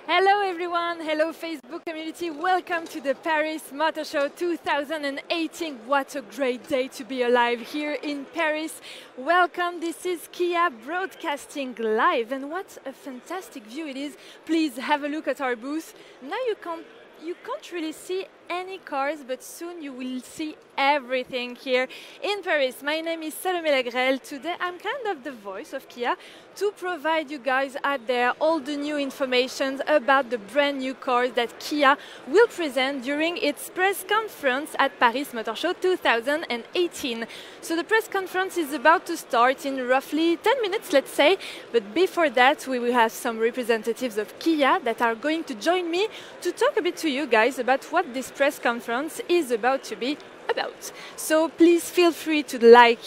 Hello everyone, hello Facebook community, welcome to the Paris Motor Show 2018. What a great day to be alive here in Paris. Welcome, this is Kia broadcasting live, and what a fantastic view it is. Please have a look at our booth. Now you can't really see any cars, but soon you will see everything here in Paris. My name is Salomé Lagrelle. Today I'm kind of the voice of Kia to provide you guys out there all the new information about the brand new cars that Kia will present during its press conference at Paris Motor Show 2018. So the press conference is about to start in roughly 10 minutes, let's say, but before that we will have some representatives of Kia that are going to join me to talk a bit to you guys about what this press conference is about to be about. So please feel free to like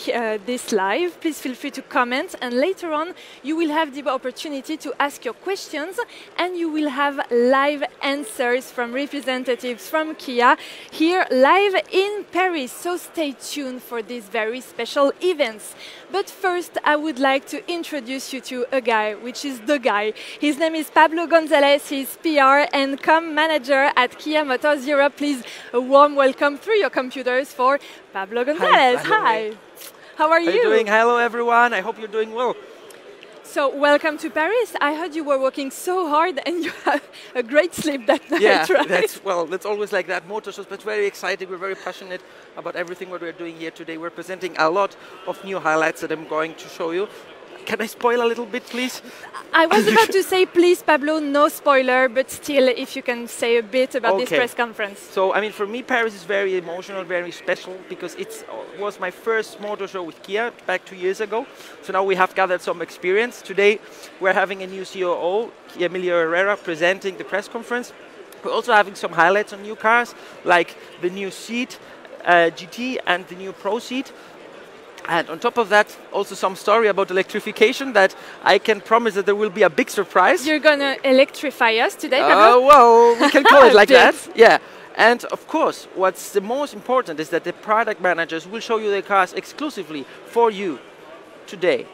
this live, please feel free to comment, and later on you will have the opportunity to ask your questions and you will have live answers from representatives from Kia here live in Paris. So stay tuned for these very special events. But first I would like to introduce you to a guy, which is the guy. His name is Pablo Gonzalez, he's PR and Com Manager at Kia Motors Europe. Please a warm welcome through your computers for Pablo Gonzalez. Hi. How are you? How are you doing? Hello everyone, I hope you're doing well. So welcome to Paris. I heard you were working so hard and you had a great sleep that night, yeah, right? that's always like that, motor shows, but very excited. We're very passionate about everything what we're doing here today. We're presenting a lot of new highlights that I'm going to show you. Can I spoil a little bit, please? I was about to say, please, Pablo, no spoiler, but still, if you can say a bit about this press conference. So, I mean, for me, Paris is very emotional, very special, because it was my first motor show with Kia back 2 years ago. So now we have gathered some experience. Today, we're having a new COO, Emilio Herrera, presenting the press conference. We're also having some highlights on new cars, like the new Ceed GT and the new Pro Ceed. And on top of that, also some story about electrification that I can promise that there will be a big surprise. You're going to electrify us today, Pablo? Well, we can call it like that. Yeah. And of course, what's the most important is that the product managers will show you the cars exclusively for you today.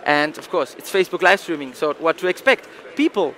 And of course, it's Facebook live streaming, so what to expect? People,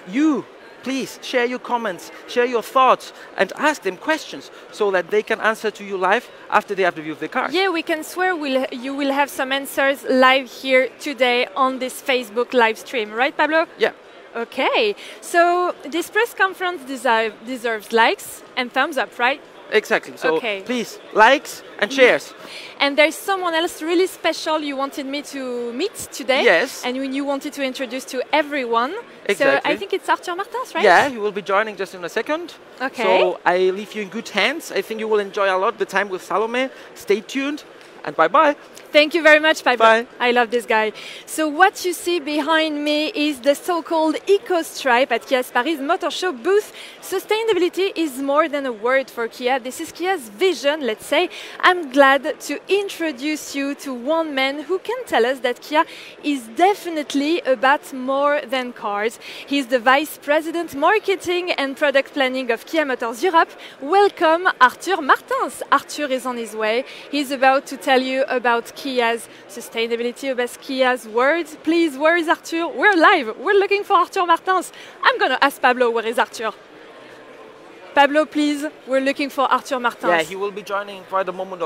you, please share your comments, share your thoughts, and ask them questions so that they can answer to you live after they have the view of the cars. Yeah, we can swear you will have some answers live here today on this Facebook live stream, right, Pablo? Yeah. Okay, so this press conference deserves likes and thumbs up, right? Exactly, so please, likes and shares. And there's someone else really special you wanted me to meet today. Yes. And you wanted to introduce to everyone. Exactly. So I think it's Arthur Martins, right? Yeah, he will be joining just in a second. Okay. So I leave you in good hands. I think you will enjoy a lot the time with Salome. Stay tuned and bye-bye. Thank you very much, Pablo. Bye. I love this guy. So what you see behind me is the so-called eco-stripe at Kia's Paris Motor Show booth. Sustainability is more than a word for Kia. This is Kia's vision, let's say. I'm glad to introduce you to one man who can tell us that Kia is definitely about more than cars. He's the Vice President Marketing and Product Planning of Kia Motors Europe. Welcome, Arthur Martins. Arthur is on his way. He's about to tell you about Kia's sustainability, about Kia's words. Please, where is Arthur? We're live. We're looking for Arthur Martins. I'm going to ask Pablo, where is Arthur? Pablo, please, we're looking for Arthur Martins. Yeah, he will be joining in quite a moment.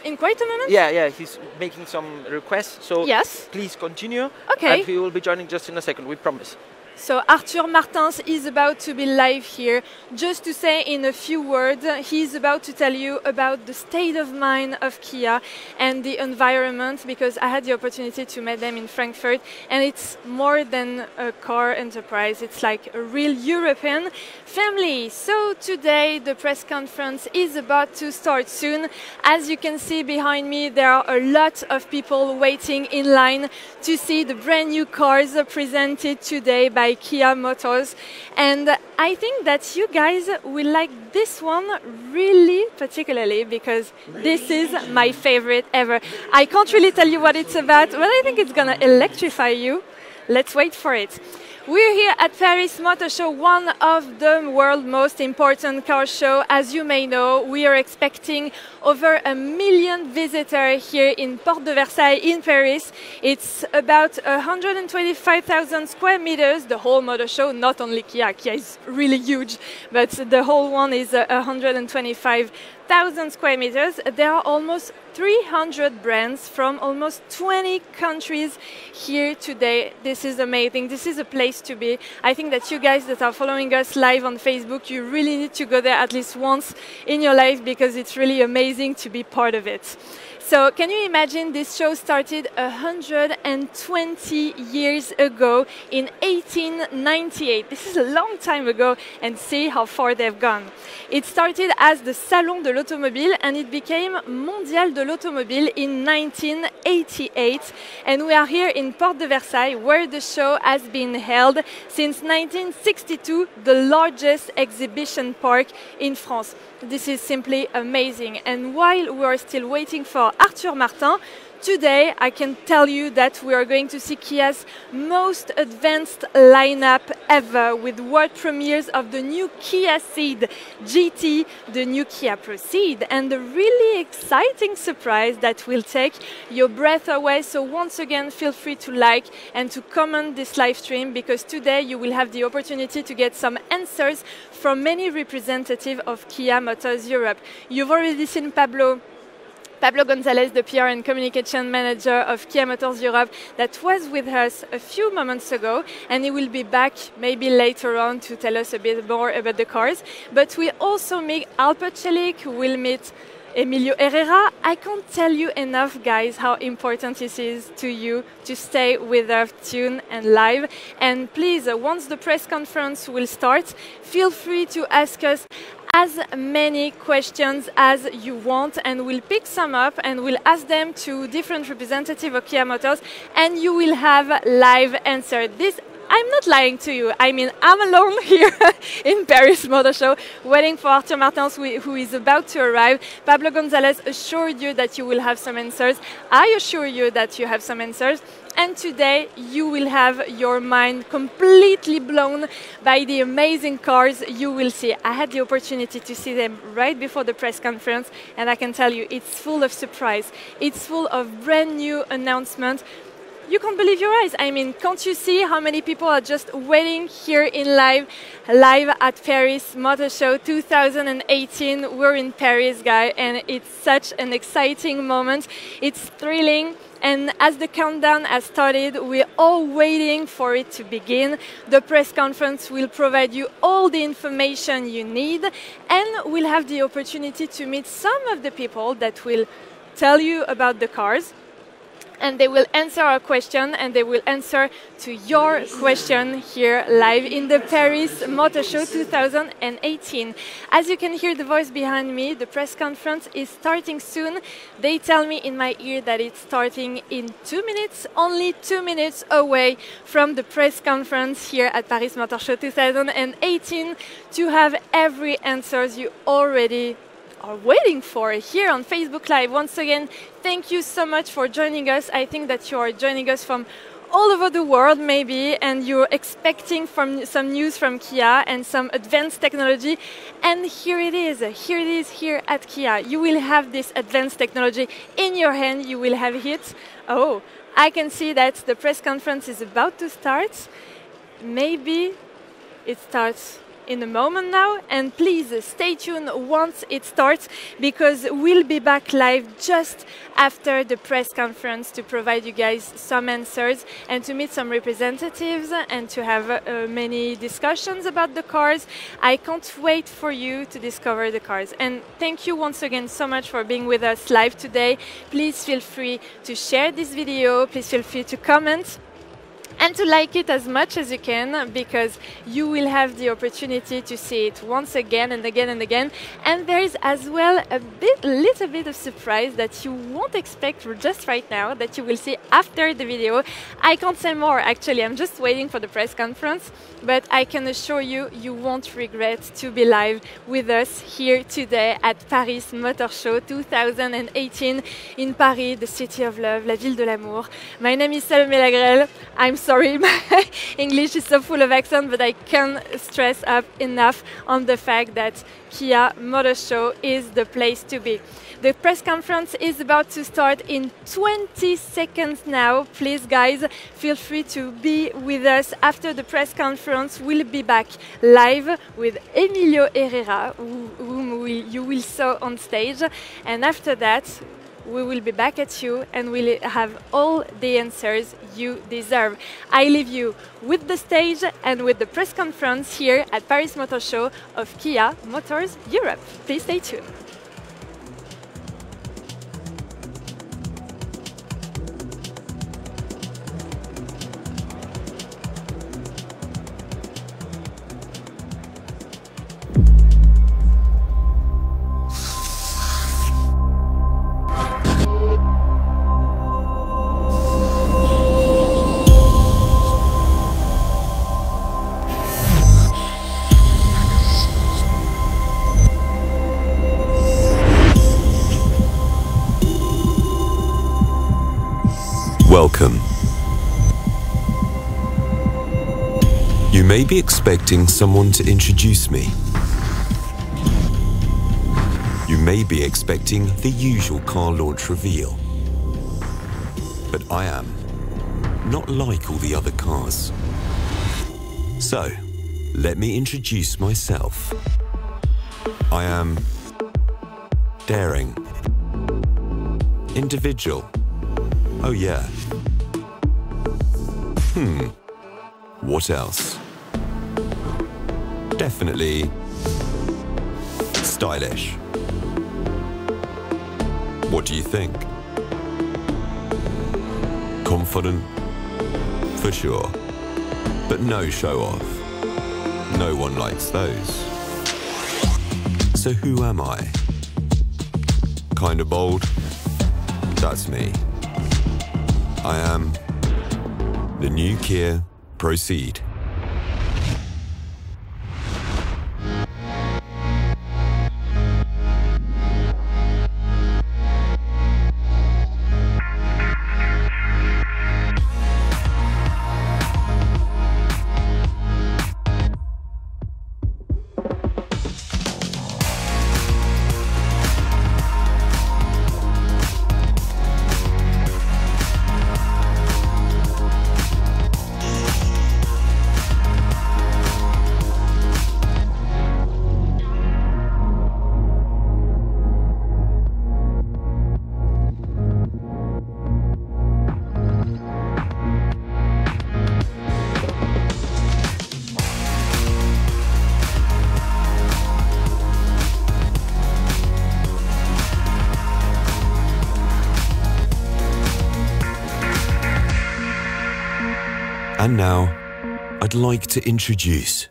In quite a moment? Yeah, he's making some requests. So yes, please continue. Okay. And he will be joining just in a second, we promise. So Arthur Martins is about to be live here. Just to say in a few words, he's about to tell you about the state of mind of Kia and the environment, because I had the opportunity to meet them in Frankfurt, and it's more than a car enterprise. It's like a real European family. So today the press conference is about to start soon. As you can see behind me, there are a lot of people waiting in line to see the brand new cars presented today by Kia Motors, and I think that you guys will like this one really particularly, because this is my favorite ever. I can't really tell you what it's about, but I think it's gonna electrify you. Let's wait for it. We're here at Paris Motor Show, one of the world's most important car show. As you may know, we are expecting over 1 million visitors here in Porte de Versailles in Paris. It's about 125,000 square meters, the whole motor show, not only Kia. Kia is really huge, but the whole one is 125,000 square meters. There are almost 300 brands from almost 20 countries here today. This is amazing. This is a place to be. I think that you guys that are following us live on Facebook, you really need to go there at least once in your life because it's really amazing to be part of it. So can you imagine this show started 120 years ago in 1898. This is a long time ago, and see how far they've gone. It started as the Salon de l'Automobile and it became Mondial de l'Automobile in 1988. And we are here in Porte de Versailles where the show has been held since 1962, the largest exhibition park in France. This is simply amazing. And while we are still waiting for Arthur Martin, today I can tell you that we are going to see Kia's most advanced lineup ever with world premieres of the new Kia Ceed GT, the new Kia Proceed, and a really exciting surprise that will take your breath away. So once again, feel free to like and to comment this live stream because today you will have the opportunity to get some answers from many representatives of Kia Motors Europe. You've already seen Pablo Gonzalez, the PR and Communication Manager of Kia Motors Europe, that was with us a few moments ago, and he will be back maybe later on to tell us a bit more about the cars. But we also meet Alper Celik, we'll meet Emilio Herrera. I can't tell you enough, guys, how important it is to you to stay with us, tuned and live. And please, once the press conference will start, feel free to ask us as many questions as you want, and we'll pick some up and we'll ask them to different representatives of Kia Motors, and you will have live answer. This, I'm not lying to you. I mean, I'm alone here in Paris Motor Show, waiting for Arthur Martin, who is about to arrive. Pablo Gonzalez assured you that you will have some answers. I assure you that you have some answers. And today you will have your mind completely blown by the amazing cars you will see. I had the opportunity to see them right before the press conference, and I can tell you it's full of surprise. It's full of brand new announcements. You can't believe your eyes. I mean, can't you see how many people are just waiting here in live at Paris Motor Show 2018? We're in Paris, guys, and it's such an exciting moment. It's thrilling. And as the countdown has started, we're all waiting for it to begin. The press conference will provide you all the information you need, and we'll have the opportunity to meet some of the people that will tell you about the cars. And they will answer our question, and they will answer to your question here live in the Paris Motor Show 2018. As you can hear the voice behind me, the press conference is starting soon. They tell me in my ear that it's starting in 2 minutes, only 2 minutes away from the press conference here at Paris Motor Show 2018 to have every answer you already are waiting for here on Facebook Live. Once again, thank you so much for joining us. I think that you are joining us from all over the world maybe, and you're expecting some news from Kia and some advanced technology. And here it is here at Kia. You will have this advanced technology in your hand. You will have it. Oh, I can see that the press conference is about to start. Maybe it starts in a moment now, and please stay tuned once it starts because we'll be back live just after the press conference to provide you guys some answers and to meet some representatives and to have many discussions about the cars. I can't wait for you to discover the cars, and thank you once again so much for being with us live today. Please feel free to share this video, please feel free to comment and to like it as much as you can, because you will have the opportunity to see it once again and again and again. And there is as well a little bit of surprise that you won't expect just right now, that you will see after the video. I can't say more, actually. I'm just waiting for the press conference, but I can assure you, you won't regret to be live with us here today at Paris Motor Show 2018 in Paris, the city of love, la ville de l'amour. My name is Salomé Lagrelle. I'm sorry, my English is so full of accent, but I can't stress up enough on the fact that Kia Motor Show is the place to be. The press conference is about to start in 20 seconds now. Please, guys, feel free to be with us after the press conference. We'll be back live with Emilio Herrera, whom you will saw on stage. And after that, we will be back at you and we'll have all the answers you deserve. I leave you with the stage and with the press conference here at Paris Motor Show of Kia Motors Europe. Please stay tuned. Welcome. You may be expecting someone to introduce me. You may be expecting the usual car launch reveal. But I am not like all the other cars. So, let me introduce myself. I am daring, individual. Oh yeah. What else? Definitely stylish. What do you think? Confident? For sure. But no show off. No one likes those. So who am I? Kinda bold? That's me. I am the new Kia Proceed. And now, I'd like to introduce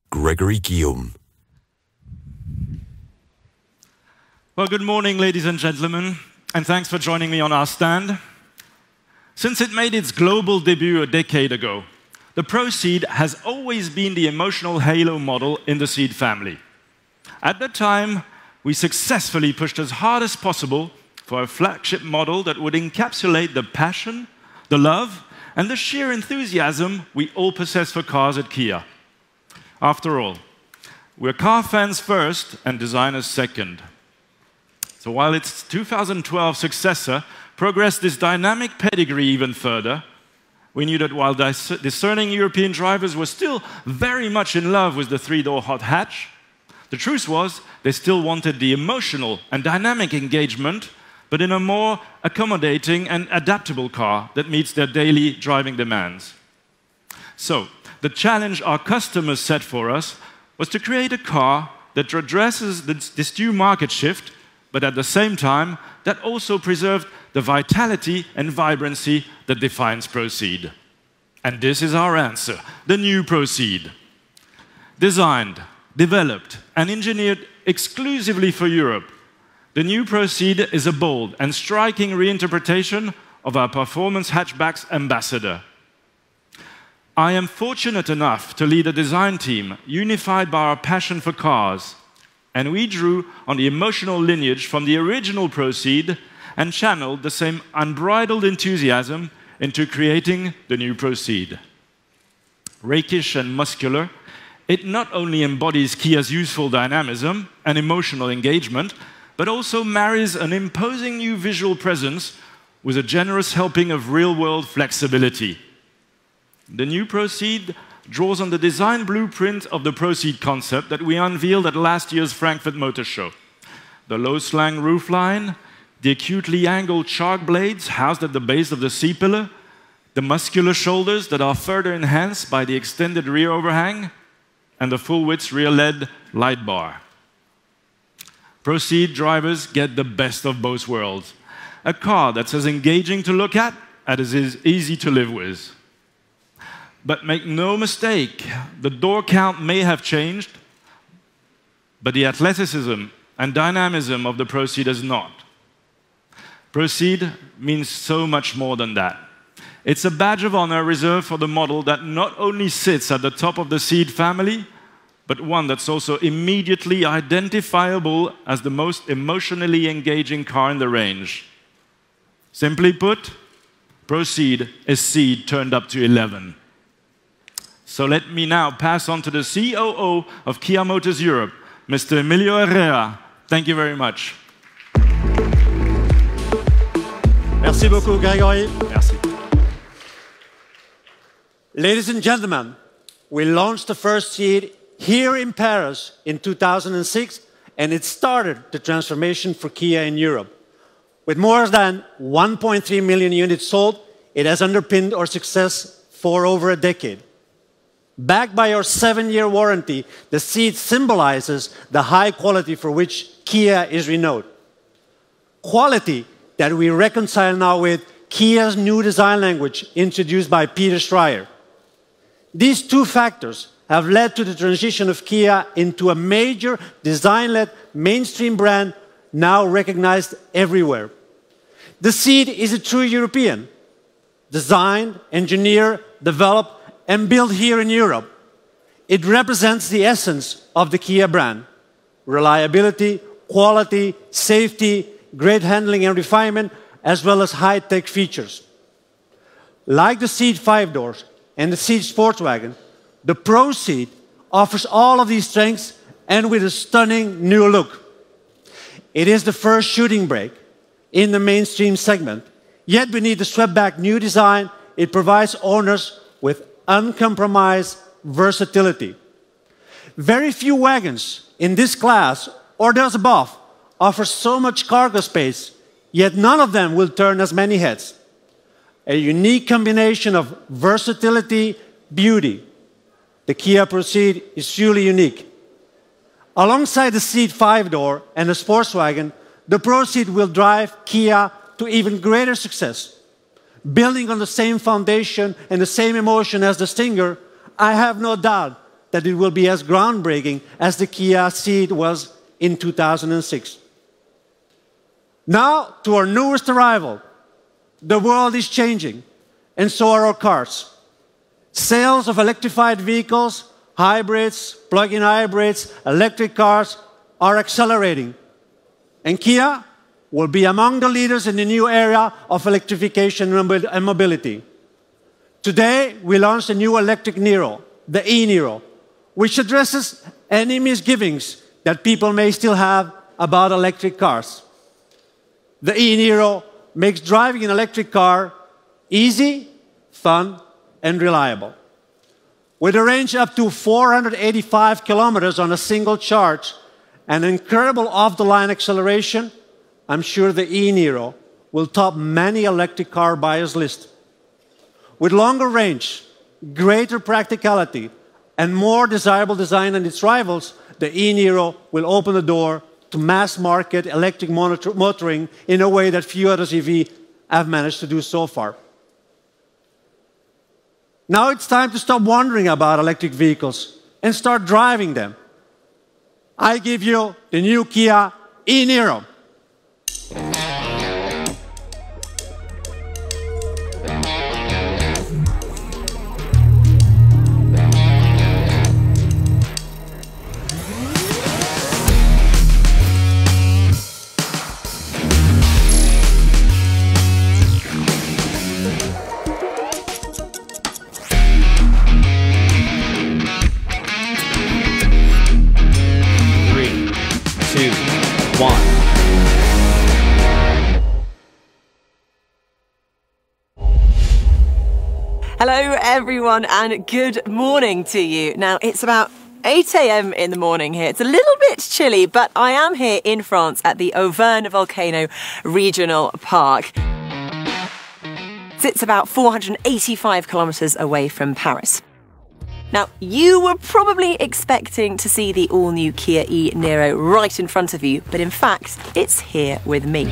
Gregory Guillaume. Well, good morning, ladies and gentlemen, and thanks for joining me on our stand. Since it made its global debut a decade ago, the Proceed has always been the emotional halo model in the Ceed family. At the time, we successfully pushed as hard as possible for a flagship model that would encapsulate the passion, the love, and the sheer enthusiasm we all possess for cars at Kia. After all, we're car fans first and designers second. So while its 2012 successor progressed this dynamic pedigree even further, we knew that while discerning European drivers were still very much in love with the three-door hot hatch, the truth was they still wanted the emotional and dynamic engagement, but in a more accommodating and adaptable car that meets their daily driving demands. So, the challenge our customers set for us was to create a car that addresses this new market shift, but at the same time, that also preserved the vitality and vibrancy that defines Proceed. And this is our answer, the new Proceed. Designed, developed, and engineered exclusively for Europe, the new Proceed is a bold and striking reinterpretation of our performance hatchback's ambassador. I am fortunate enough to lead a design team unified by our passion for cars, and we drew on the emotional lineage from the original Proceed and channeled the same unbridled enthusiasm into creating the new Proceed. Rakish and muscular, it not only embodies Kia's youthful dynamism and emotional engagement, but also marries an imposing new visual presence with a generous helping of real-world flexibility. The new Proceed draws on the design blueprint of the Proceed concept that we unveiled at last year's Frankfurt Motor Show. The low-slang roofline, the acutely angled shark blades housed at the base of the C-pillar, the muscular shoulders that are further enhanced by the extended rear overhang, and the full-width rear-led light bar. Proceed drivers get the best of both worlds. A car that's as engaging to look at as it is easy to live with. But make no mistake, the door count may have changed, but the athleticism and dynamism of the Proceed has not. Proceed means so much more than that. It's a badge of honor reserved for the model that not only sits at the top of the Ceed family, but one that's also immediately identifiable as the most emotionally engaging car in the range. Simply put, Proceed is Ceed turned up to 11. So let me now pass on to the COO of Kia Motors Europe, Mr. Emilio Herrera. Thank you very much. Merci beaucoup, Grégory. Merci. Ladies and gentlemen, we launched the first Ceed here in Paris in 2006, and it started the transformation for Kia in Europe. With more than 1.3 million units sold, it has underpinned our success for over a decade. Backed by our 7-year warranty, the Ceed symbolizes the high quality for which Kia is renowned. Quality that we reconcile now with Kia's new design language introduced by Peter Schreier. These two factors have led to the transition of Kia into a major design-led mainstream brand now recognized everywhere. The Ceed is a true European, designed, engineered, developed, and built here in Europe. It represents the essence of the Kia brand. Reliability, quality, safety, great handling and refinement, as well as high-tech features. Like the Ceed 5-doors and the Ceed Sportswagen, the Proceed offers all of these strengths and with a stunning new look. It is the first shooting brake in the mainstream segment, yet beneath the swept-back new design, it provides owners with uncompromised versatility. Very few wagons in this class or those above offer so much cargo space, yet none of them will turn as many heads. A unique combination of versatility, beauty. The Kia Proceed is truly unique. Alongside the Ceed 5-door and the Sportswagen, the Proceed will drive Kia to even greater success. Building on the same foundation and the same emotion as the Stinger, I have no doubt that it will be as groundbreaking as the Kia Ceed was in 2006. Now to our newest arrival. The world is changing, and so are our cars. Sales of electrified vehicles, hybrids, plug-in hybrids, electric cars are accelerating. And Kia will be among the leaders in the new era of electrification and mobility. Today, we launched a new electric Niro, the e-Niro, which addresses any misgivings that people may still have about electric cars. The e-Niro makes driving an electric car easy, fun, and reliable. With a range up to 485 kilometers on a single charge and incredible off-the-line acceleration, I'm sure the e-Niro will top many electric car buyers' lists. With longer range, greater practicality, and more desirable design than its rivals, the e-Niro will open the door to mass-market electric motoring in a way that few other EVs have managed to do so far. Now it's time to stop wondering about electric vehicles and start driving them. I give you the new Kia e-Niro. Hello everyone and good morning to you. Now it's about 8 a.m. in the morning here. It's a little bit chilly, but I am here in France at the Auvergne Volcano Regional Park. It sits about 485 kilometers away from Paris. Now, you were probably expecting to see the all-new Kia e-Niro right in front of you, but in fact, it's here with me.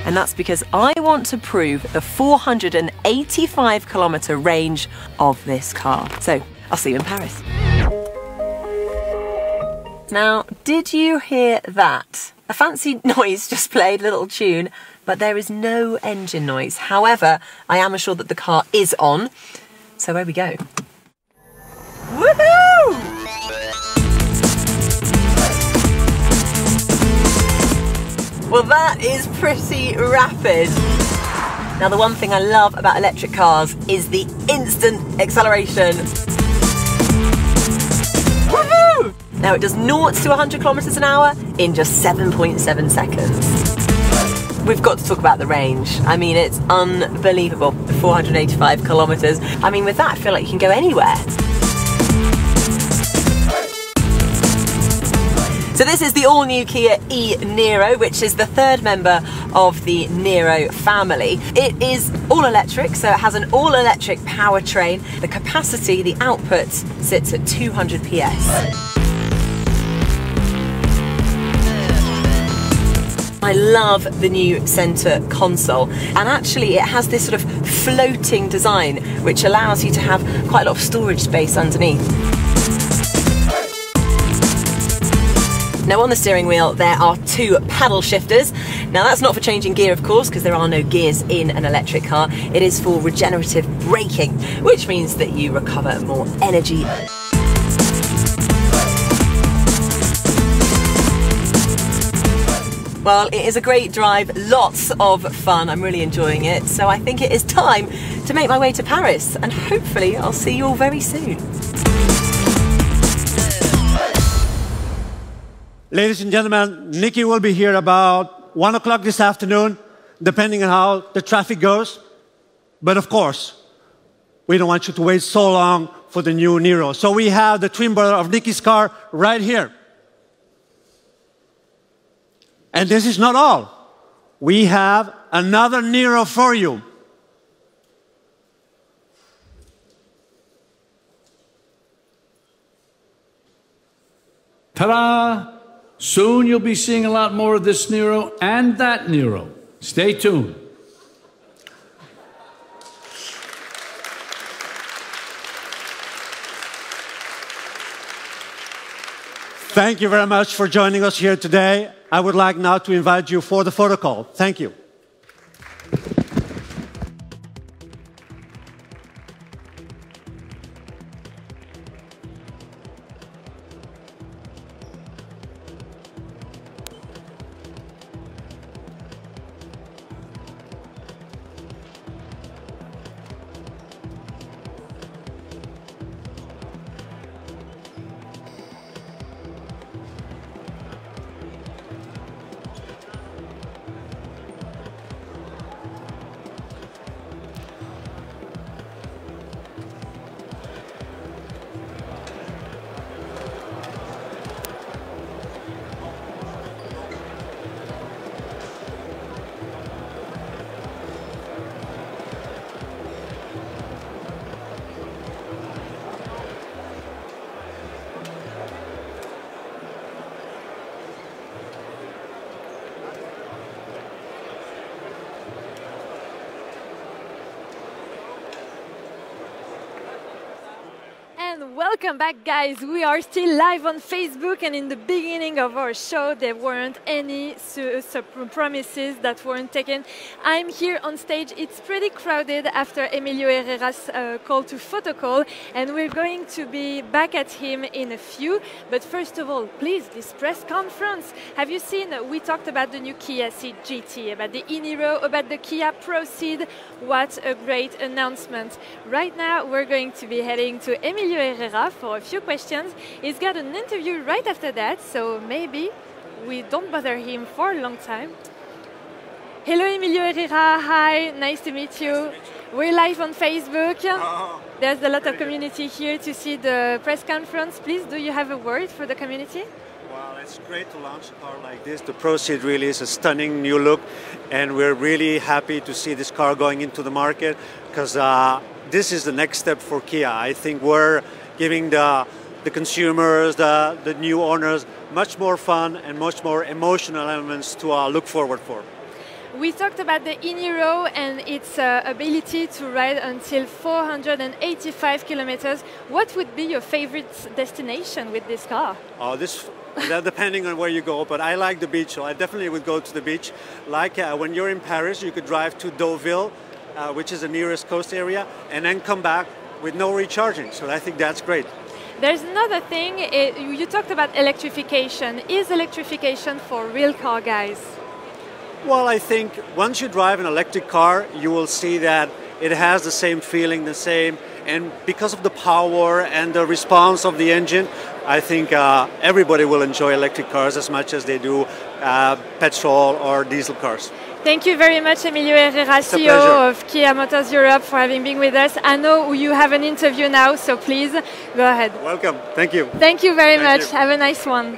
And that's because I want to prove the 485-kilometre range of this car. So, I'll see you in Paris. Now, did you hear that? A fancy noise just played, a little tune, but there is no engine noise. However, I am assured that the car is on. So, where we go. Woohoo! Well, that is pretty rapid. Now, the one thing I love about electric cars is the instant acceleration. Woohoo! Now, it does 0 to 100 kilometers an hour in just 7.7 seconds. We've got to talk about the range. I mean, it's unbelievable. 485 kilometers. I mean, with that, I feel like you can go anywhere. So this is the all-new Kia e-Niro, which is the third member of the Niro family. It is all-electric, so it has an all-electric powertrain. The capacity, the output, sits at 200 PS. I love the new centre console, and actually it has this sort of floating design which allows you to have quite a lot of storage space underneath. Now on the steering wheel there are 2 paddle shifters. Now that's not for changing gear of course, because there are no gears in an electric car. It is for regenerative braking, which means that you recover more energy. Well, it is a great drive, lots of fun, I'm really enjoying it. So I think it is time to make my way to Paris, and hopefully I'll see you all very soon. Ladies and gentlemen, Nikki will be here about 1 o'clock this afternoon, depending on how the traffic goes. But of course, we don't want you to wait so long for the new Niro. So we have the twin brother of Nikki's car right here. And this is not all. We have another Niro for you. Ta-da! Soon you'll be seeing a lot more of this Niro and that Niro. Stay tuned. Thank you very much for joining us here today. I would like now to invite you for the photo call. Thank you. Welcome back, guys. We are still live on Facebook, and in the beginning of our show there weren't any promises that weren't taken. I'm here on stage. It's pretty crowded after Emilio Herrera's call to photo call, and we're going to be back at him in a few. But first of all, please, this press conference. Have you seen, we talked about the new Kia Ceed GT, about the e-Niro, about the Kia Proceed. What a great announcement. Right now we're going to be heading to Emilio Herrera for a few questions. He's got an interview right after that, so maybe we don't bother him for a long time. Hello, Emilio Herrera. Hi, nice to meet you. We're live on Facebook. There's a lot of community here to see the press conference. Please, do you have a word for the community? Well, it's great to launch a car like this. The Proceed really is a stunning new look, and we're really happy to see this car going into the market because this is the next step for Kia. I think we're giving the consumers, the new owners, much more fun and much more emotional elements to look forward for. We talked about the e-Niro and its ability to ride until 485 kilometers. What would be your favorite destination with this car? Depending on where you go, but I like the beach, so I definitely would go to the beach. Like when you're in Paris, you could drive to Deauville, which is the nearest coast area, and then come back with no recharging. So I think that's great. There's another thing, you talked about electrification. Is electrification for real car guys? Well, I think once you drive an electric car, you will see that it has the same feeling, and because of the power and the response of the engine, I think everybody will enjoy electric cars as much as they do petrol or diesel cars. Thank you very much, Emilio Herrera, CEO of Kia Motors Europe, for having been with us. I know you have an interview now, so please go ahead. Welcome. Thank you. Thank you very much. Have a nice one.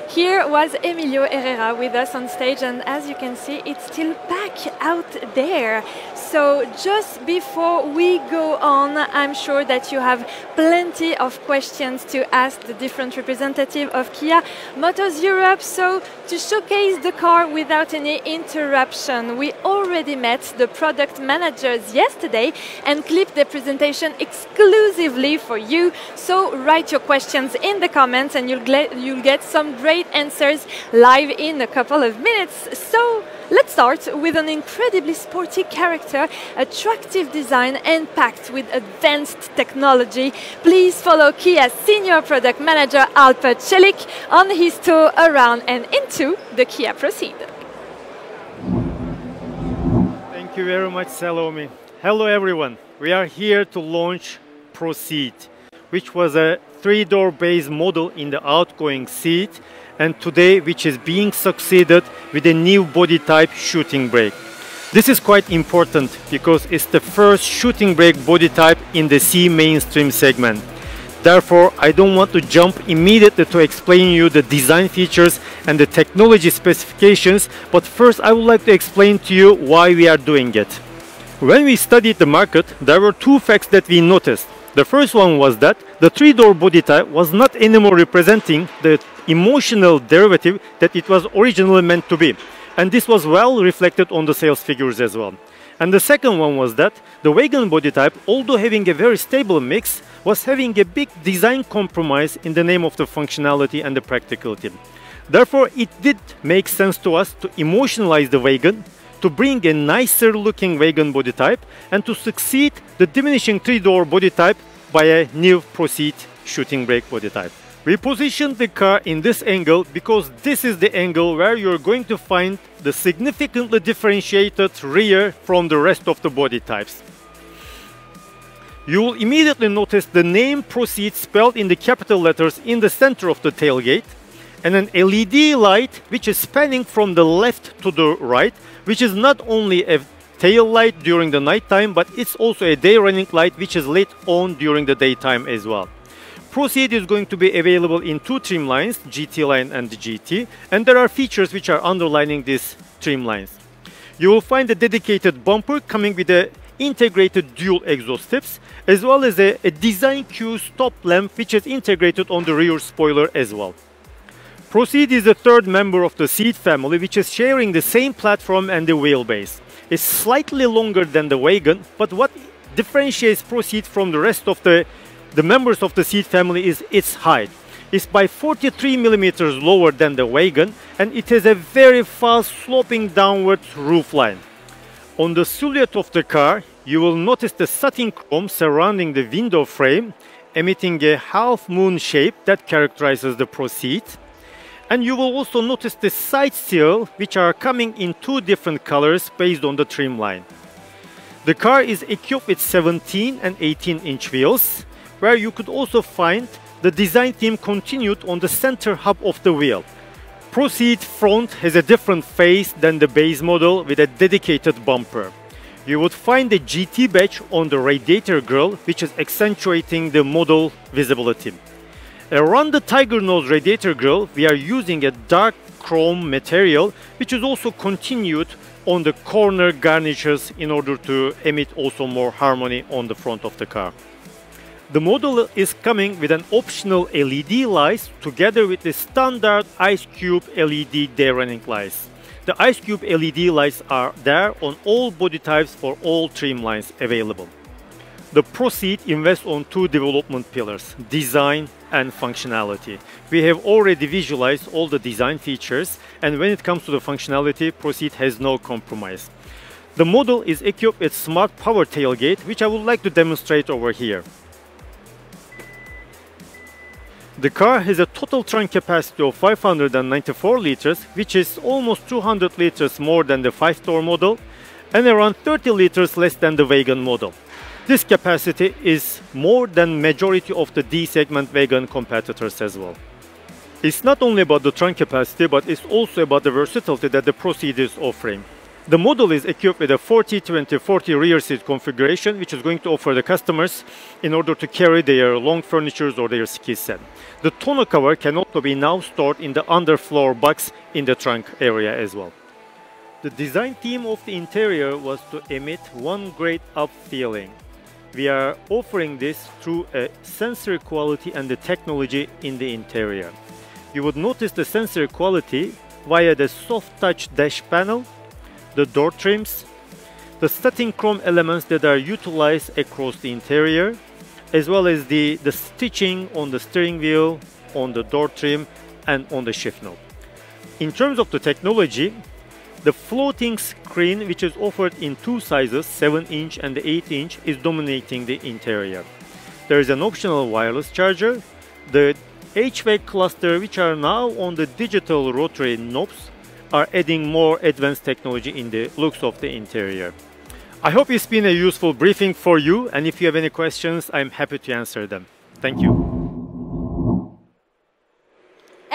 Here was Emilio Herrera with us on stage, and as you can see, it's still back out there. So just before we go on, I'm sure that you have plenty of questions to ask the different representatives of Kia Motors Europe. So to showcase the car without any interruption, we already met the product managers yesterday and clipped the presentation exclusively for you. So write your questions in the comments and you'll get some great answers live in a couple of minutes. So let's start with an incredibly sporty character, attractive design and packed with advanced technology. Please follow Kia's Senior Product Manager Alper Celik on his tour around and into the Kia Proceed. Thank you very much, Salome. Hello everyone. We are here to launch Proceed, which was a three-door base model in the outgoing seat, and today which is being succeeded with a new body type shooting brake. This is quite important because it's the first shooting brake body type in the C mainstream segment. Therefore, I don't want to jump immediately to explain you the design features and the technology specifications, but first I would like to explain to you why we are doing it. When we studied the market, there were two facts that we noticed. The first one was that the three-door body type was not anymore representing the emotional derivative that it was originally meant to be. And this was well reflected on the sales figures as well. And the second one was that the wagon body type, although having a very stable mix, was having a big design compromise in the name of the functionality and the practicality. Therefore, it did make sense to us to emotionalize the wagon, to bring a nicer looking wagon body type, and to succeed the diminishing three-door body type by a new Proceed shooting brake body type. We positioned the car in this angle because this is the angle where you're going to find the significantly differentiated rear from the rest of the body types. You will immediately notice the name Proceed spelled in the capital letters in the center of the tailgate, and an LED light which is spanning from the left to the right, which is not only a tail light during the night time, but it's also a day running light which is lit on during the daytime as well. Proceed is going to be available in two trim lines, GT line and the GT, and there are features which are underlining these trim lines. You will find a dedicated bumper coming with a integrated dual exhaust tips, as well as a design Q stop lamp which is integrated on the rear spoiler as well. Proceed is the third member of the seat family which is sharing the same platform and the wheelbase. It's slightly longer than the wagon, but what differentiates Proceed from the rest of the members of the seat family is its height. It's by 43 millimeters lower than the wagon, and it has a very fast sloping downward roofline. On the silhouette of the car, you will notice the satin chrome surrounding the window frame, emitting a half moon shape that characterizes the Proceed. And you will also notice the side seal, which are coming in two different colors based on the trim line. The car is equipped with 17 and 18-inch wheels, where you could also find the design theme continued on the center hub of the wheel. Proceed front has a different face than the base model with a dedicated bumper. You would find the GT badge on the radiator grille, which is accentuating the model visibility. Around the tiger nose radiator grille, we are using a dark chrome material, which is also continued on the corner garnishes in order to emit also more harmony on the front of the car. The model is coming with an optional LED lights together with the standard Ice Cube LED day running lights. The Ice Cube LED lights are there on all body types for all trim lines available. The Proceed invests on two development pillars, design and functionality. We have already visualized all the design features, and when it comes to the functionality, Proceed has no compromise. The model is equipped with smart power tailgate, which I would like to demonstrate over here. The car has a total trunk capacity of 594 liters, which is almost 200 liters more than the 5-door model and around 30 liters less than the wagon model. This capacity is more than majority of the D-segment wagon competitors as well. It's not only about the trunk capacity, but it's also about the versatility that the Proceed is offering. The model is equipped with a 40-20-40 rear seat configuration, which is going to offer the customers in order to carry their long furnitures or their ski set. The tonneau cover can also be now stored in the underfloor box in the trunk area as well. The design theme of the interior was to emit one grade up feeling. We are offering this through a sensory quality and the technology in the interior. You would notice the sensory quality via the soft touch dash panel, the door trims, the satin chrome elements that are utilized across the interior, as well as the stitching on the steering wheel, on the door trim, and on the shift knob. In terms of the technology, the floating screen, which is offered in two sizes, 7-inch and the 8-inch, is dominating the interior. There is an optional wireless charger. The HVAC cluster, which are now on the digital rotary knobs, are adding more advanced technology in the looks of the interior. I hope it's been a useful briefing for you, and if you have any questions, I'm happy to answer them. Thank you.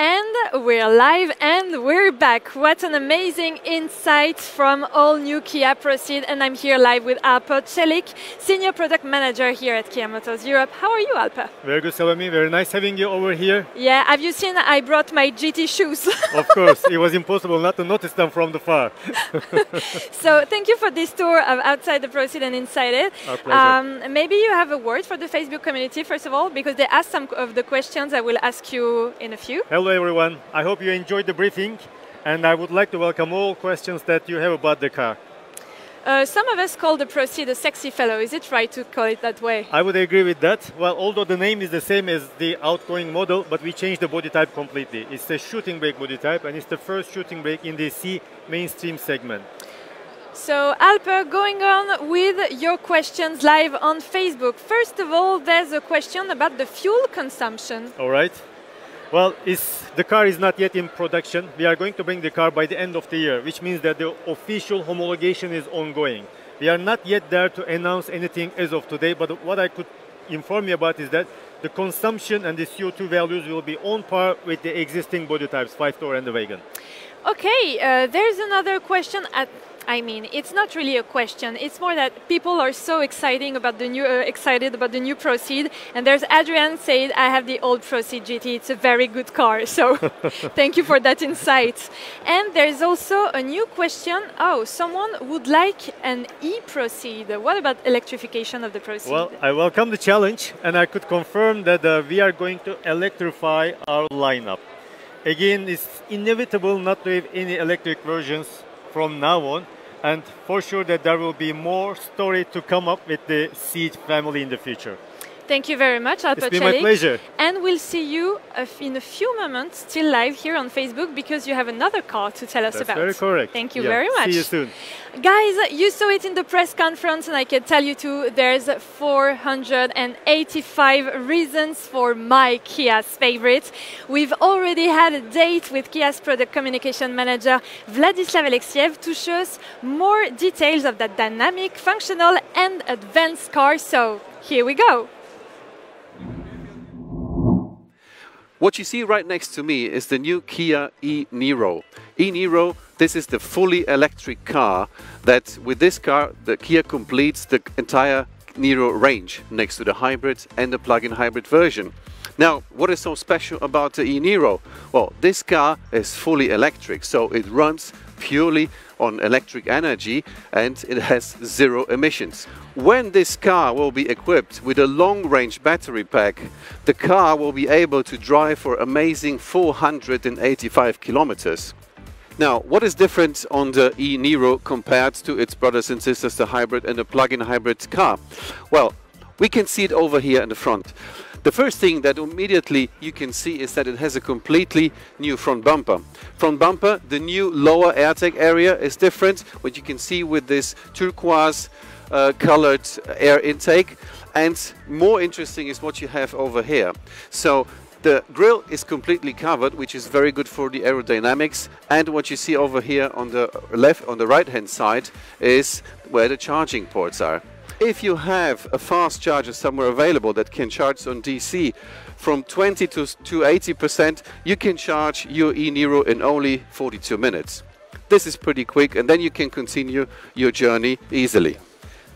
And we're live and we're back. What an amazing insight from all new Kia Proceed. And I'm here live with Alper Celik, Senior Product Manager here at Kia Motors Europe. How are you, Alper? Very good, Salome. Very nice having you over here. Yeah, have you seen I brought my GT shoes? Of course, it was impossible not to notice them from the far. So thank you for this tour of outside the Proceed and inside it. Our pleasure. Maybe you have a word for the Facebook community, first of all, because they asked some of the questions I will ask you in a few. Hello everyone, I hope you enjoyed the briefing, and I would like to welcome all questions that you have about the car. Some of us call the Proceed a sexy fellow. Is it right to call it that way? I would agree with that. Well, although the name is the same as the outgoing model, but we changed the body type completely. It's the shooting brake body type, and it's the first shooting brake in the C mainstream segment. So, Alper, going on with your questions live on Facebook. First of all, there's a question about the fuel consumption. All right. Well, the car is not yet in production. We are going to bring the car by the end of the year, which means that the official homologation is ongoing. We are not yet there to announce anything as of today, but what I could inform you about is that the consumption and the CO2 values will be on par with the existing body types, 5-door and the wagon. Okay, there's another question it's not really a question. It's more that people are so excited about the new Proceed. And there's Adrian said, I have the old Proceed GT. It's a very good car. So thank you for that insight. And there's also a new question. Oh, someone would like an e-Proceed. What about electrification of the Proceed? Well, I welcome the challenge. And I could confirm that we are going to electrify our lineup. Again, it's inevitable not to have any electric versions from now on. And for sure that there will be more story to come up with the Ceed family in the future. Thank you very much, Alper Celik. It's been my pleasure. And we'll see you in a few moments, still live here on Facebook, because you have another car to tell us about. That's very correct. Thank you very much. See you soon. Guys, you saw it in the press conference, and I can tell you too, there's 485 reasons for my Kia's favorite. We've already had a date with Kia's product communication manager, Vladislav Alexiev, to show us more details of that dynamic, functional, and advanced car. So here we go. What you see right next to me is the new Kia e-Niro. E-Niro, this is the fully electric car that with this car, the Kia completes the entire Niro range next to the hybrid and the plug-in hybrid version. Now, what is so special about the e-Niro? Well, this car is fully electric, so it runs purely on electric energy and it has zero emissions. When this car will be equipped with a long-range battery pack, the car will be able to drive for amazing 485 kilometers. Now, what is different on the e-Niro compared to its brothers and sisters, the hybrid and the plug-in hybrid car? Well, we can see it over here in the front. The first thing that immediately you can see is that it has a completely new front bumper. Front bumper, the new lower airtag area is different, what you can see with this turquoise colored air intake. And more interesting is what you have over here. So the grille is completely covered, which is very good for the aerodynamics. And what you see over here on the left, on the right hand side, is where the charging ports are. If you have a fast charger somewhere available that can charge on DC from 20 to 80%, you can charge your e-Niro in only 42 minutes. This is pretty quick, and then you can continue your journey easily.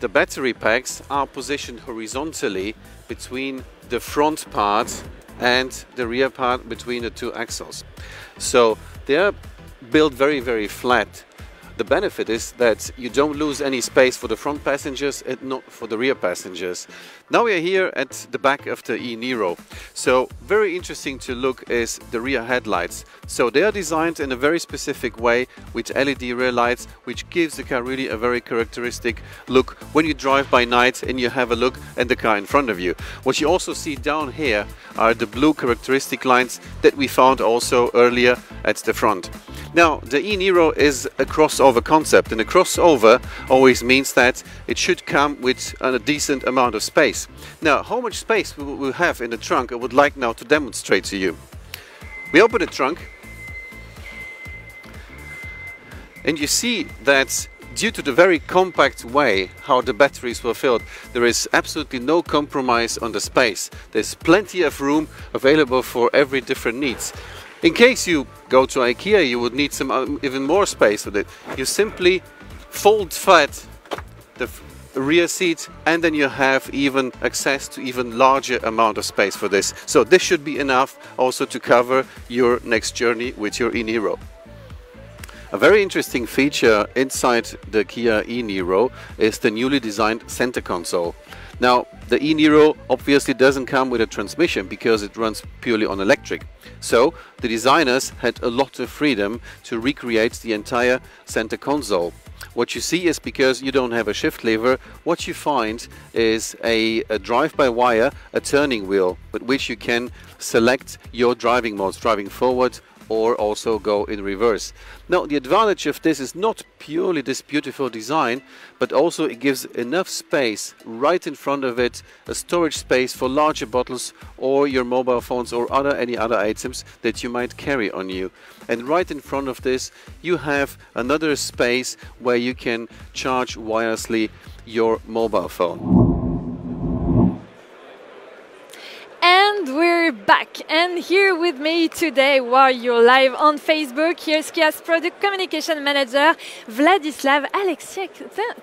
The battery packs are positioned horizontally between the front part and the rear part between the two axles. So they are built very, very flat. The benefit is that you don't lose any space for the front passengers and not for the rear passengers. Now we are here at the back of the e-Niro. So very interesting to look is the rear headlights. So they are designed in a very specific way with LED rear lights, which gives the car really a very characteristic look when you drive by night and you have a look at the car in front of you. What you also see down here are the blue characteristic lines that we found also earlier at the front. Now, the e-Niro is a crossover concept, and a crossover always means that it should come with a decent amount of space. Now, how much space we will have in the trunk, I would like now to demonstrate to you. We open the trunk, and you see that due to the very compact way how the batteries were filled, there is absolutely no compromise on the space. There's plenty of room available for every different needs. In case you go to IKEA, you would need some even more space with it. You simply fold flat the rear seat, and then you have even access to even larger amount of space for this. So this should be enough also to cover your next journey with your e-Niro. A very interesting feature inside the Kia e-Niro is the newly designed center console. Now, the e-Niro obviously doesn't come with a transmission because it runs purely on electric. So, the designers had a lot of freedom to recreate the entire center console. What you see is, because you don't have a shift lever, what you find is a drive-by-wire, a turning wheel, with which you can select your driving modes, driving forward or also go in reverse. Now, the advantage of this is not purely this beautiful design, but also it gives enough space right in front of it, a storage space for larger bottles or your mobile phones or any other items that you might carry on you. And right in front of this you have another space where you can charge wirelessly your mobile phone. And we're back, and here with me today, while you're live on Facebook, here's Kia's Product Communication Manager, Vladislav Alexiek.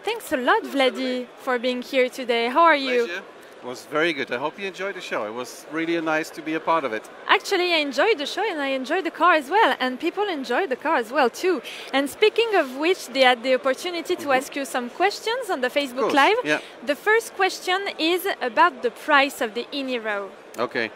Thanks a lot, Vladi, for being here today. How are you? Pleasure. It was very good. I hope you enjoyed the show. It was really nice to be a part of it. Actually, I enjoyed the show and I enjoyed the car as well, and people enjoyed the car as well too. And speaking of which, they had the opportunity to ask you some questions on the Facebook Live. Yeah. The first question is about the price of the e-Niro. Okay.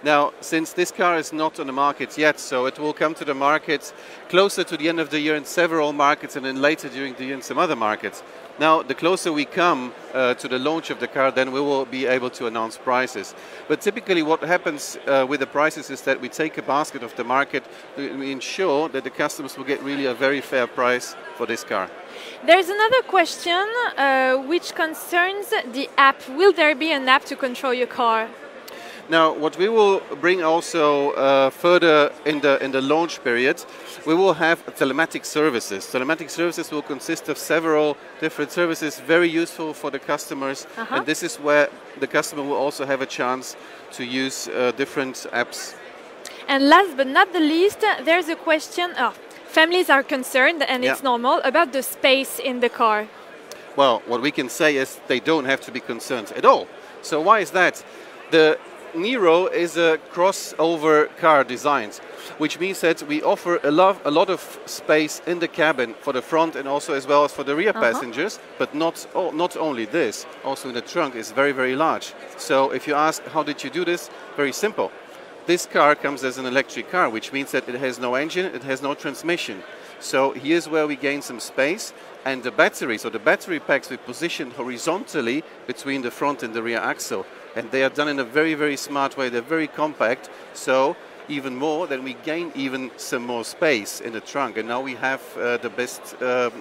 Now, since this car is not on the market yet, so it will come to the market closer to the end of the year in several markets, and then later during the year in some other markets. Now, the closer we come to the launch of the car, then we will be able to announce prices. But typically what happens with the prices is that we take a basket of the market to ensure that the customers will get really a very fair price for this car. There's another question which concerns the app. Will there be an app to control your car? Now, what we will bring also further in the launch period, we will have telematic services. Telematic services will consist of several different services, very useful for the customers. And this is where the customer will also have a chance to use different apps. And last but not the least, there's a question. Oh, families are concerned, and it's normal, about the space in the car. Well, what we can say is they don't have to be concerned at all. So why is that? The Niro is a crossover car designed, which means that we offer a lot of space in the cabin for the front and also as well as for the rear passengers. But not only this, also in the trunk is very, very large. So if you ask how did you do this, very simple. This car comes as an electric car, which means that it has no engine, it has no transmission. So here's where we gain some space, and the batteries, or the battery packs, we position horizontally between the front and the rear axle. And they are done in a very, very smart way. They're very compact. So even more, then we gain even some more space in the trunk. And now we have the best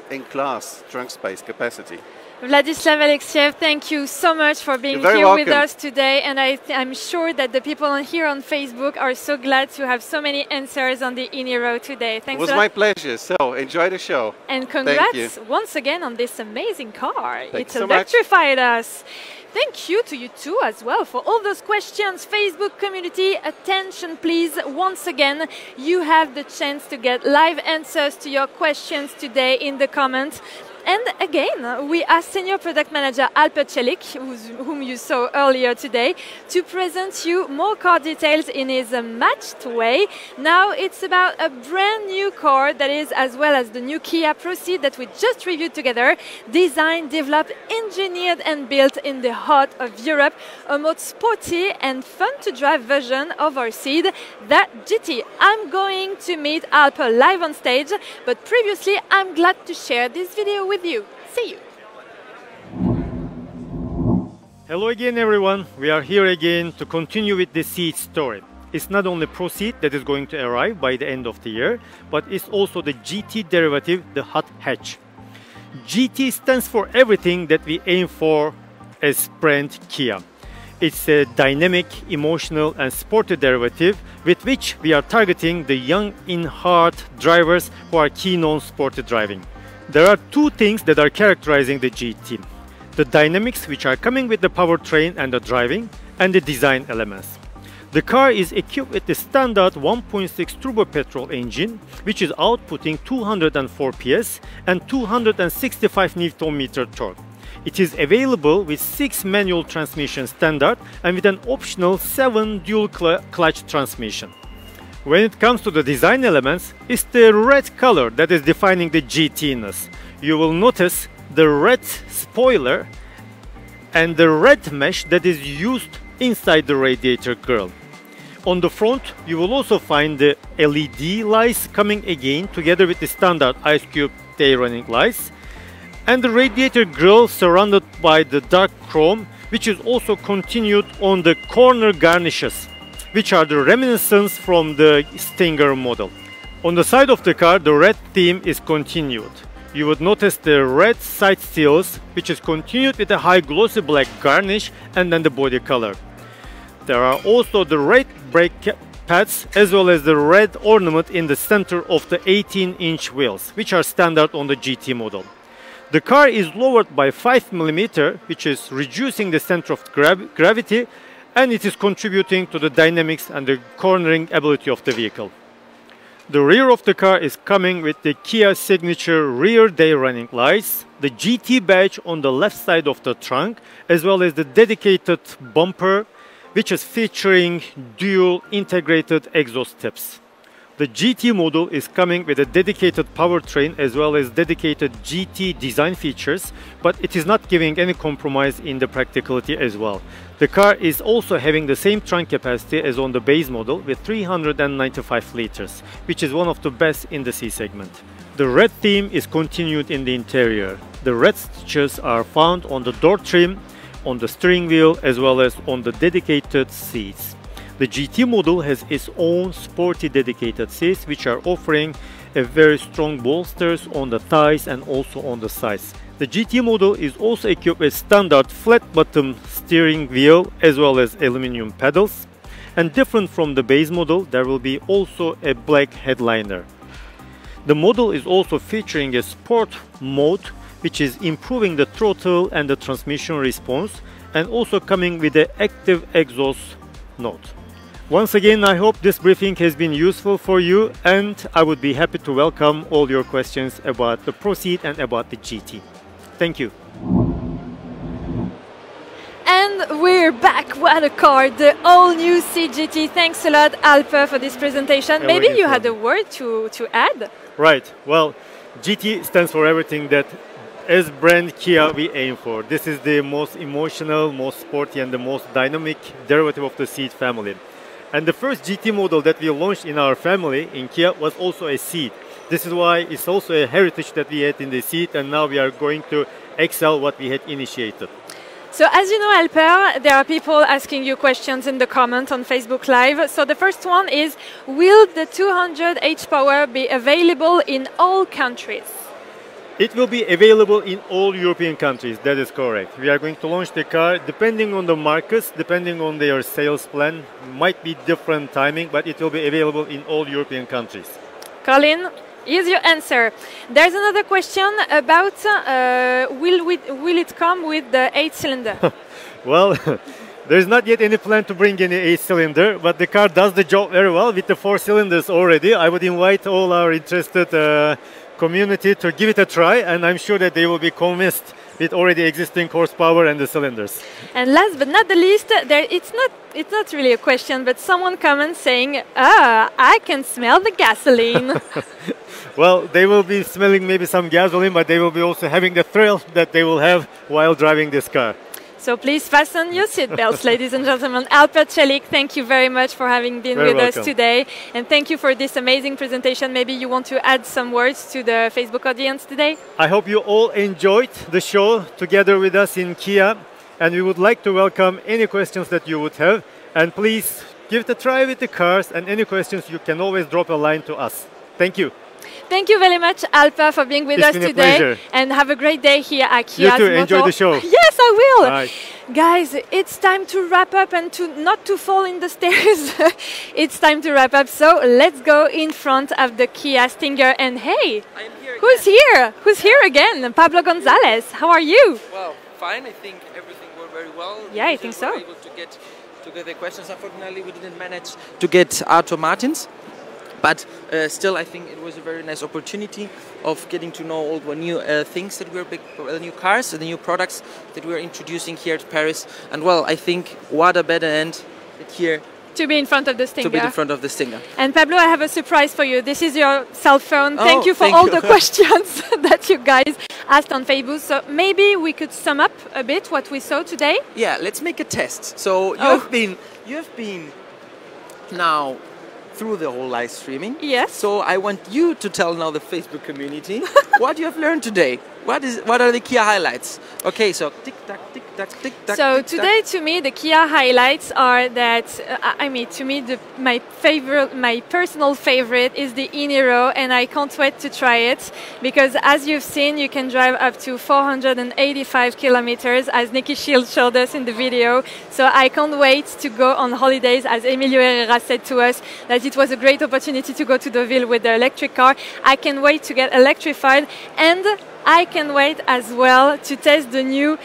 in-class trunk space capacity. Vladislav Alexiev, thank you so much for being here with us today. And I'm sure that the people here on Facebook are so glad to have so many answers on the e-Niro today. Thanks. It was my pleasure. So enjoy the show. And congrats once again on this amazing car. Thanks It's electrified us. Thank you to you too as well for all those questions. Facebook community, attention please. Once again, you have the chance to get live answers to your questions today in the comments. And again, we asked Senior Product Manager Alper Celik, whom you saw earlier today, to present you more car details in his matched way. Now it's about a brand new car that is, as well as the new Kia Proceed that we just reviewed together, designed, developed, engineered and built in the heart of Europe, a more sporty and fun to drive version of our Ceed, that GT. I'm going to meet Alper live on stage, but previously I'm glad to share this video with you. See you. Hello again, everyone. We are here again to continue with the Ceed story. It's not only Proceed that is going to arrive by the end of the year, but it's also the GT derivative, the hot hatch. GT stands for everything that we aim for as brand Kia. It's a dynamic, emotional and sporty derivative with which we are targeting the young in heart drivers who are keen on sporty driving. There are two things that are characterizing the GT. The dynamics which are coming with the powertrain and the driving, and the design elements. The car is equipped with the standard 1.6 turbo petrol engine, which is outputting 204 PS and 265 Nm torque. It is available with 6 manual transmission standard and with an optional 7 dual clutch transmission. When it comes to the design elements, it's the red color that is defining the GT-ness. You will notice the red spoiler and the red mesh that is used inside the radiator grille. On the front, you will also find the LED lights coming again together with the standard Ice Cube day running lights, and the radiator grille surrounded by the dark chrome, which is also continued on the corner garnishes, which are the reminiscence from the Stinger model. On the side of the car, the red theme is continued. You would notice the red side seals, which is continued with a high glossy black garnish and then the body color. There are also the red brake pads as well as the red ornament in the center of the 18-inch wheels, which are standard on the GT model. The car is lowered by 5 mm, which is reducing the center of gravity, and it is contributing to the dynamics and the cornering ability of the vehicle. The rear of the car is coming with the Kia signature rear day running lights, the GT badge on the left side of the trunk, as well as the dedicated bumper, which is featuring dual integrated exhaust tips. The GT model is coming with a dedicated powertrain as well as dedicated GT design features, but it is not giving any compromise in the practicality as well. The car is also having the same trunk capacity as on the base model with 395 liters, which is one of the best in the C segment. The red theme is continued in the interior. The red stitches are found on the door trim, on the steering wheel, as well as on the dedicated seats. The GT model has its own sporty dedicated seats, which are offering a very strong bolsters on the thighs and also on the sides. The GT model is also equipped with standard flat bottom steering wheel as well as aluminum pedals. And different from the base model, there will be also a black headliner. The model is also featuring a sport mode, which is improving the throttle and the transmission response, and also coming with an active exhaust note. Once again, I hope this briefing has been useful for you, and I would be happy to welcome all your questions about the Proceed and about the GT. Thank you. And we're back. What a car, the all-new CGT. Thanks a lot, Alper, for this presentation. Maybe you had a word to add? Right. Well, GT stands for everything that as brand Kia we aim for. This is the most emotional, most sporty and the most dynamic derivative of the Ceed family. And the first GT model that we launched in our family in Kia was also a Ceed. This is why it's also a heritage that we had in the Ceed, and now we are going to excel what we had initiated. So as you know, Alper, there are people asking you questions in the comments on Facebook Live. So the first one is, will the 200 h-Power be available in all countries? It will be available in all European countries, that is correct. We are going to launch the car depending on the markets, depending on their sales plan. Might be different timing, but it will be available in all European countries. Colin, here's your answer. There's another question about will it come with the 8-cylinder? Well, there's not yet any plan to bring any 8-cylinder, but the car does the job very well with the 4 cylinders already. I would invite all our interested community to give it a try, and I'm sure that they will be convinced with already existing horsepower and the cylinders. And last but not the least, it's not really a question, but someone comments saying, I can smell the gasoline. Well, they will be smelling maybe some gasoline, but they will be also having the thrill that they will have while driving this car. So please fasten your seatbelts, ladies and gentlemen. Alper Celik, thank you very much for having been with us today. And thank you for this amazing presentation. Maybe you want to add some words to the Facebook audience today? I hope you all enjoyed the show together with us in Kia. And we would like to welcome any questions that you would have. And please give it a try with the cars. And any questions, you can always drop a line to us. Thank you. Thank you very much, Alper, for being with us today. And have a great day here at Kia. You too. Enjoy the show. Yes, I will. Bye. Guys, it's time to wrap up and not to fall in the stairs. It's time to wrap up. So let's go in front of the Kia Stinger. And hey, who's here? Who's here again? Pablo Gonzalez. How are you? Well, fine. I think everything worked very well. Yeah, I think so. We were able to get the questions. Unfortunately, we didn't manage to get Arthur Martins. But still, I think it was a very nice opportunity of getting to know all the new things that we're the new cars, the new products that we're introducing here at Paris. And well, I think what a better end here to be in front of the Stinger. To be in front of the Stinger. And Pablo, I have a surprise for you. This is your cell phone. Thank you for all the questions that you guys asked on Facebook. So maybe we could sum up a bit what we saw today. Yeah, let's make a test. So you have been now through the whole live streaming. Yes. So I want you to tell now the Facebook community what you have learned today. What are the Kia highlights? Okay, so tick tack, tick tack, tick tack. So today, to me, the Kia highlights are that to me, my personal favorite is the e-Niro, and I can't wait to try it because, as you've seen, you can drive up to 485 kilometers, as Nikki Shields showed us in the video. So I can't wait to go on holidays, as Emilio Herrera said to us that it was a great opportunity to go to Deauville with the electric car. I can wait to get electrified, and I can wait as well to test the new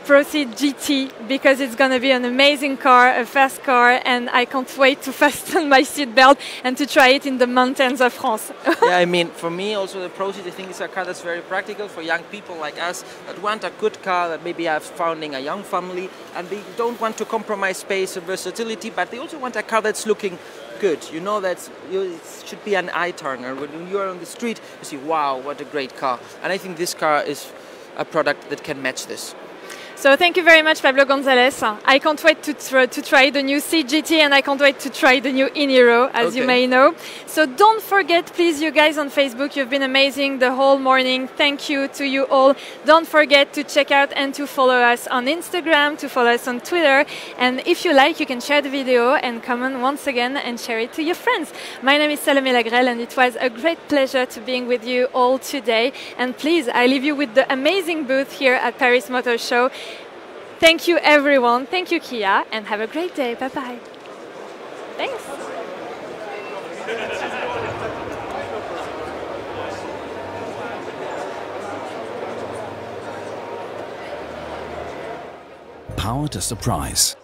Proceed GT because it's going to be an amazing car, a fast car, and I can't wait to fasten my seatbelt and to try it in the mountains of France. Yeah, I mean, for me also the Proceed, I think it's a car that's very practical for young people like us that want a good car, that maybe are founding a young family and they don't want to compromise space or versatility, but they also want a car that's looking good. You know that it should be an eye turner. When you are on the street, you see, wow, what a great car. And I think this car is a product that can match this. So thank you very much, Pablo Gonzalez. I can't wait to try the new CGT, and I can't wait to try the new e-Niro, as you may know. So don't forget, please, you guys on Facebook, you've been amazing the whole morning. Thank you to you all. Don't forget to check out and to follow us on Instagram, to follow us on Twitter. And if you like, you can share the video and comment once again and share it to your friends. My name is Salomé Lagrelle, and it was a great pleasure to being with you all today. And please, I leave you with the amazing booth here at Paris Motor Show. Thank you, everyone. Thank you, Kia, and have a great day. Bye-bye. Thanks. Power to surprise.